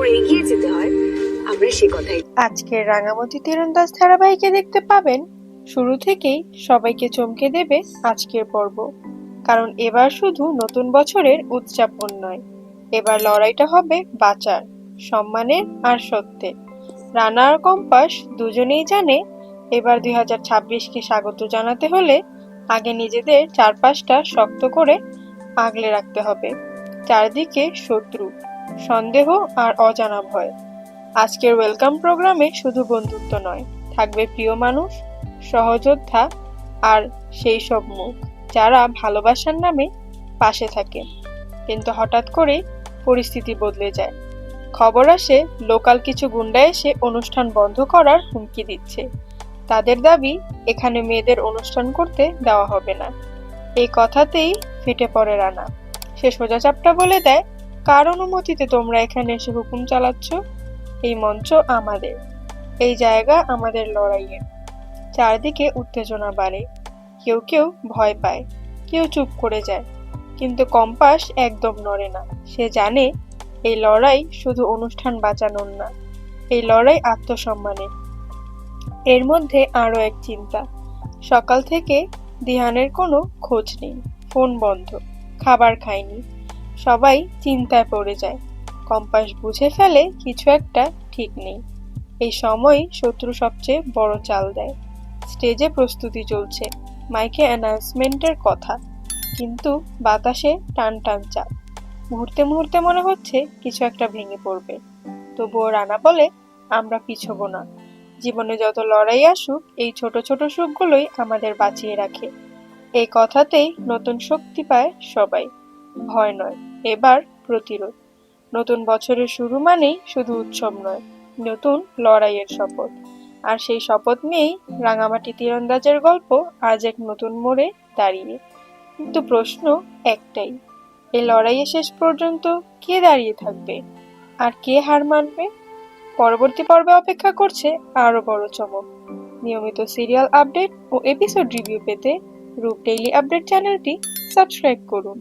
করে এগিয়ে যেতে হয়, আমরা সে কথাই। আজকের রাঙামাটি তীরন্দাজ ধারাবাহিকে দেখতে পাবেন শুরু থেকেই সবাইকে চমকে দেবে আজকের পর্ব। কারণ এবার শুধু নতুন বছরের উদযাপন নয়, এবার লড়াইটা হবে বাঁচার, সম্মানের আর সত্যের। রানা আর কম্পাস দুজনেই জানে এবার 2026কে স্বাগত জানাতে হলে আগে নিজেদের চারপাশটা শক্ত করে আগলে রাখতে হবে। চারদিকে শত্রু, সন্দেহ আর অজানা ভয়। আজকের ওয়েলকাম প্রোগ্রামে শুধু বন্ধুত্ব নয়, থাকবে প্রিয় মানুষ, সহযোদ্ধা আর সেই সব মুখ যারা ভালোবাসার নামে পাশে থাকে। কিন্তু হঠাৎ করে পরিস্থিতি বদলে যায়। খবর আসে লোকাল কিছু গুন্ডা এসে অনুষ্ঠান বন্ধ করার হুমকি দিচ্ছে। তাদের দাবি এখানে মেয়েদের অনুষ্ঠান করতে দেওয়া হবে না। এই কথাতেই ফেটে পড়ে রানা। সে সোজাচাপটা বলে দেয়, কার অনুমতিতে তোমরা এখানে এসে হুকুম চালাচ্ছ? এই মঞ্চ আমাদের, এই জায়গা আমাদের লড়াইয়ের। চারদিকে উত্তেজনা বাড়ে, কেউ কেউ ভয় পায়, কেউ চুপ করে যায়। কিন্তু কম্পাস একদম নড়ে না। সে জানে এই লড়াই শুধু অনুষ্ঠান বাঁচানোর না, এই লড়াই আত্মসম্মানের। এর মধ্যে আরো এক চিন্তা, সকাল থেকে দিহানের কোনো খোঁজ নেই, ফোন বন্ধ, খাবার খায়নি। সবাই চিন্তায় পড়ে যায়। কম্পাস বুঝে ফেলে কিছু একটা ঠিক নেই। এই সময় শত্রু সবচেয়ে বড় চাল দেয়। স্টেজে প্রস্তুতি চলছে, মাইকে অ্যানাউন্সমেন্টের কথা, কিন্তু বাতাসে টান টান চাপ। মুহূর্তে মুহূর্তে মনে হচ্ছে কিছু একটা ভেঙে পড়বে। তবুও রানা বলে, আমরা পিছবো না। জীবনে যত লড়াই আসুক, এই ছোট ছোট সুখগুলোই আমাদের বাঁচিয়ে রাখে। এই কথাতেই নতুন শক্তি পায় সবাই। ভয় নয়, এবার প্রতিরোধ। নতুন বছরের শুরু মানেই শুধু উৎসব নয়, নতুন লড়াইয়ের শপথ। আর সেই শপথ নিয়েই রাঙামাটি তীরন্দাজের গল্প আজ এক নতুন মোড়ে দাঁড়িয়ে। কিন্তু প্রশ্ন একটাই, এই লড়াইয়ে শেষ পর্যন্ত কে দাঁড়িয়ে থাকবে আর কে হার মানবে? পরবর্তী পর্বে অপেক্ষা করছে আরো বড় চমক। নিয়মিত সিরিয়াল আপডেট ও এপিসোড রিভিউ পেতে রূপ ডেইলি আপডেট চ্যানেলটি সাবস্ক্রাইব করুন।